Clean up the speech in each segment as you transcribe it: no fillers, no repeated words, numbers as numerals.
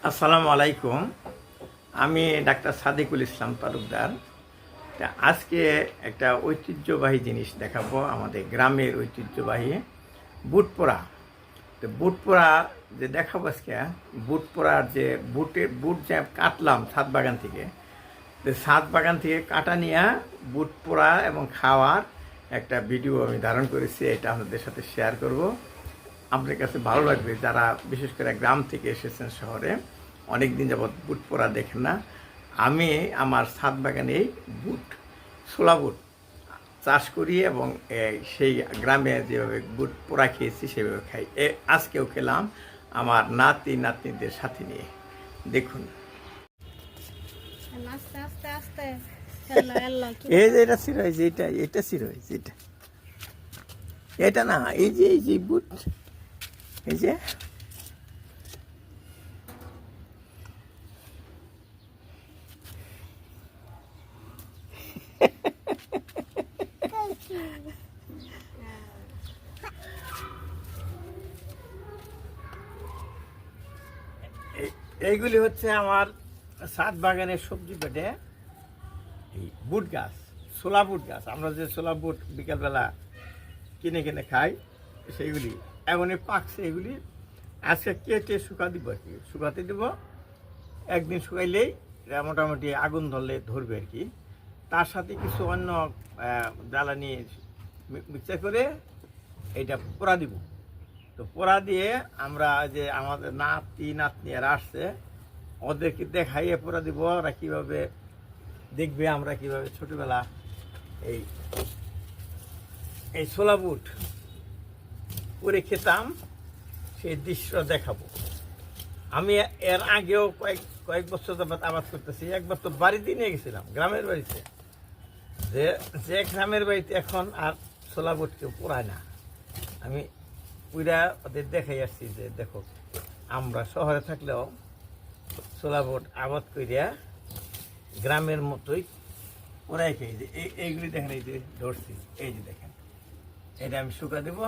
আসসালামু আলাইকুম। আমি ডাক্তার সাদিকুল ইসলাম তালুকদার। আজকে একটা ঐতিহ্যবাহী জিনিস দেখাবো, আমাদের গ্রামের ঐতিহ্যবাহী বুট পোড়া। তো বুট পোড়া যে দেখাবো আজকে, বুট পোড়ার যে বুট যে কাটলাম ছাদ বাগান থেকে, তো ছাদ বাগান থেকে কাটা নিয়ে বুট পোড়া এবং খাওয়ার একটা ভিডিও আমি ধারণ করেছি। এটা আপনাদের সাথে শেয়ার করব। আপনার কাছে ভালো লাগবে যারা বিশেষ করে গ্রাম থেকে এসেছেন শহরে, অনেক দিন যাবৎ বুট পোড়া দেখেন না। আমি আমার ছাদ বাগানে বুট, ছোলা বুট চাষ করি এবং সেই গ্রামে যেভাবে বুট পোড়া খেয়েছি সেভাবে খাই। আজকেও খেলাম আমার নাতি নাতনিদের সাথে নিয়ে। দেখুন, এই যে এটা ছিল, এই যে এটা ছিল, এটা না, এই যে বুট, এই যে এইগুলি হচ্ছে আমার ছাদ বাগানের সবজি পেটে এই বুট গাছ, ছোলা বুট গাছ। আমরা যে ছোলা বুট বিকালবেলা কিনে কিনে খাই, সেইগুলি এমনই পাকছে। এগুলি আজকে কেটে শুকা দিব আর কি, শুকাতে দেবো। একদিন শুকাইলেই মোটামুটি আগুন ধরলে ধরবে আর কি। তার সাথে কিছু অন্য জ্বালানি মিক্সার করে এইটা পোড়া দিব। তো পোড়া দিয়ে আমরা যে আমাদের নাতি নাতনিরা আসছে, ওদেরকে দেখাইয়ে পোড়া দিব। ওরা কীভাবে দেখবে আমরা কীভাবে ছোটোবেলা এই এই ছোলা বুট করে খেতাম, সেই দৃশ্য দেখাবো। আমি এর আগেও কয়েক বছর যাবত আবাদ করতেছি। একবার তো বাড়িতে নিয়ে গেছিলাম, গ্রামের বাড়িতে, যে গ্রামের বাড়িতে এখন আর ছোলা বুট কেউ পোড়ায় না। আমি পুরা ওদের দেখাই আসছি যে দেখো, আমরা শহরে থাকলেও ছোলা বুট আবাদ করিয়া গ্রামের মতোই পোড়াই খাই। যে এইগুলি দেখেন, এই যে ধরছি, এই যে দেখেন, এটা আমি শুকা দেব।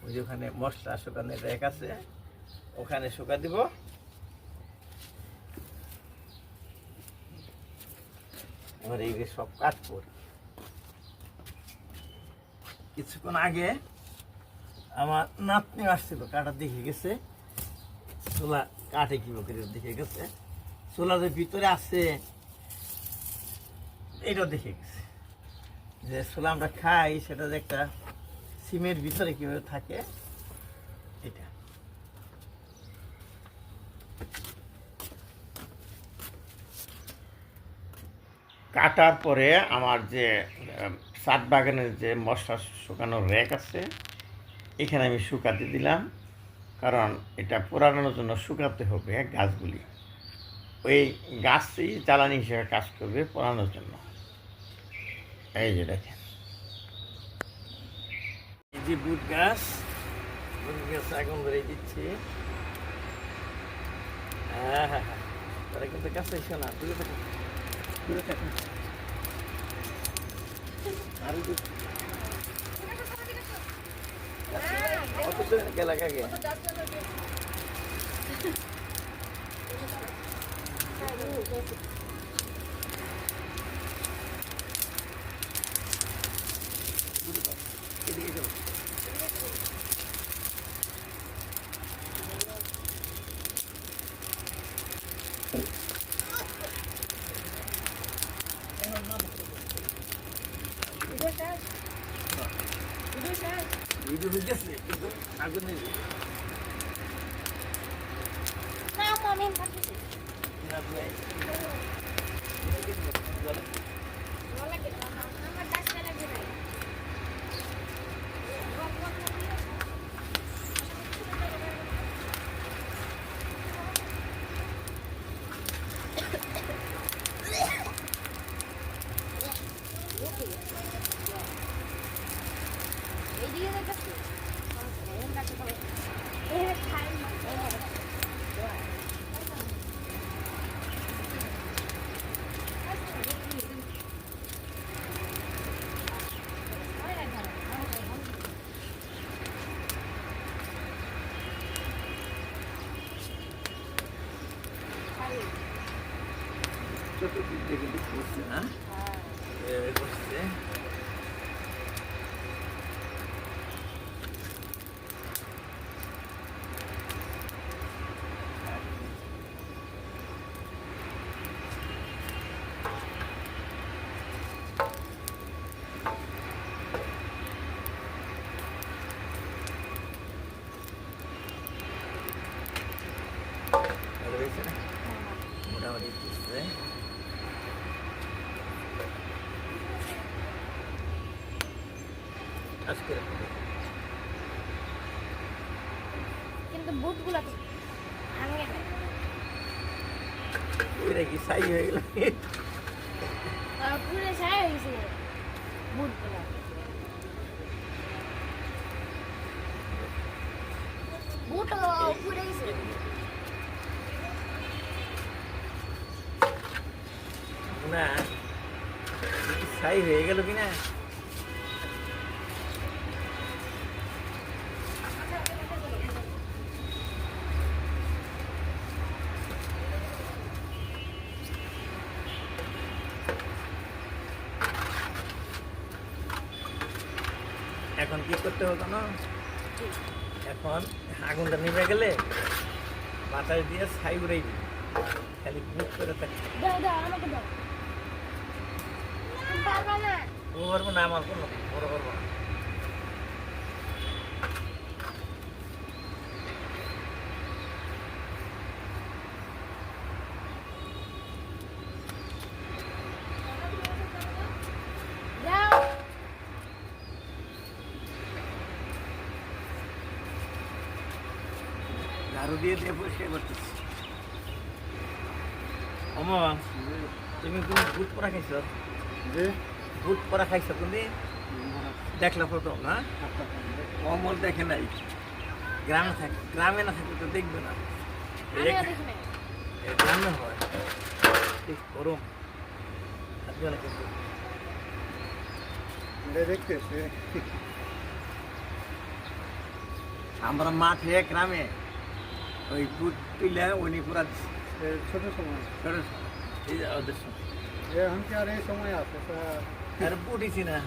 ওই যে ওখানে মশলা শুকানোর রেক আছে, ওখানে শুকা দিব। এবার এই সব কাটবো। কিছুক্ষণ আগে আমার নাতনি আসছিল, কাটা দেখে গেছে, ছোলা কাটে কিভাবে দেখে গেছে, ছোলা যে ভিতরে আছে এটাও দেখে গেছে। যে ছোলা আমরা খাই সেটা যে একটা সিমের ভিতরে কিভাবে থাকে, এটা কাটার পরে আমার যে ছাদ বাগানের যে মশলা শুকানোর র্যাক আছে, এখানে আমি শুকাতে দিলাম। কারণ এটা পোড়ানোর জন্য শুকাতে হবে গাছগুলি। ওই গাছই জ্বালানি হিসেবে কাজ করবে পোড়ানোর জন্য। এই যে দেখেন, এই যে বুট গাছ আগুন ধরে দিচ্ছি। হ্যাঁ হ্যাঁ হ্যাঁ, তারা কিন্তু কাছে এসে না, দূরে থাকুন, দূরে থাকুন। আর গেলা কাকে ভিডিও হইতেছে কিন্তু আগুন নেই। চতুর্দিক দিয়ে কিন্তু করছে না, এভাবে করছে। মোটামুটি করছে। আজকে কিন্তু বুটগুলো তো ভাঙে না। ওইটা কি সাই হয়ে গেল? পুরো ছাই হয়ে গেছে বুটগুলো। বুটও পুড়ে গেছে। না সাই হয়ে গেল কিনা? এখন কি করতে হবে না, এখন আগুনটা নিভে গেলে বাতাস দিয়ে ছাই উড়াই দিবি, খালি বুক করে থাকবে। দাও দাও আমাকে দাও। পারবা না। ও পারবো না, আমার কোনো বড় পারবো না। দাও। ঝাড়ু দিয়ে দিয়ে পরিষ্কার করতেছি। অমা তুমি তুমি বুট পরা খাইছ? বুট পরা খাইছ তুমি? দেখলা প্রথম না? অমল দেখে নাই, গ্রামে থাকে, গ্রামে না থাকলে তো দেখবে না। আমিও দেখি না। গ্রামে হয় ঠিক গরম থাকবে না কিন্তু। আমরা মাঠে গ্রামে ওই বুট তুলে উনি পুরা ছোট সময় ছোট এই যে ওদের সময় এখন কি আর এই সময় আছে আর বুটিছি না।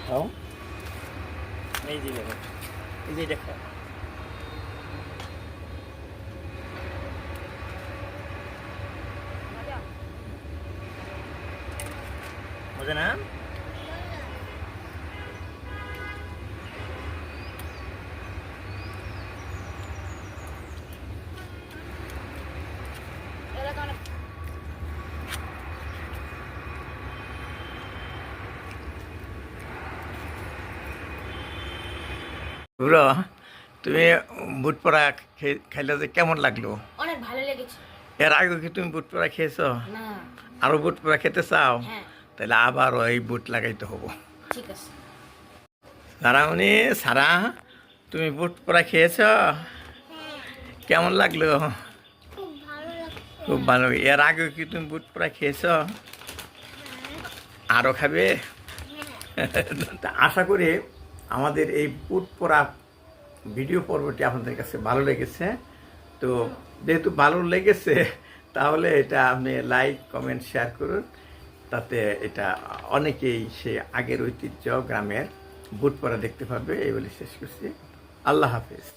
খাও এই যে দেখো, এই যে দেখো মজা না? এরকম অনেক বুড়ো তুমি বুট পরা খাইলে যে কেমন লাগলো? অনেক ভালো লেগেছে। এর আগে কি তুমি বুট পরা খেয়েছো? না। আরো বুট পরা খেতে চাও? হ্যাঁ তাহলে আবারও এই বুট লাগাইতে হবো। ঠিক আছে। সারামণি, সারা তুমি বুট পরা খেয়েছ? কেমন লাগলো? খুব ভালো লাগছে। খুব ভালো। এর আগে কি তুমি বুট পরা খেয়েছ? আরও খাবে? তা আশা করি আমাদের এই বুট পরা ভিডিও পর্বটি আপনাদের কাছে ভালো লেগেছে। তো যেহেতু ভালো লেগেছে তাহলে এটা আপনি লাইক কমেন্ট শেয়ার করুন, তাতে এটা অনেকেই সে আগের ঐতিহ্য গ্রামের বুট পরা দেখতে পাবে। এই বলে শেষ করছি। আল্লাহ হাফেজ।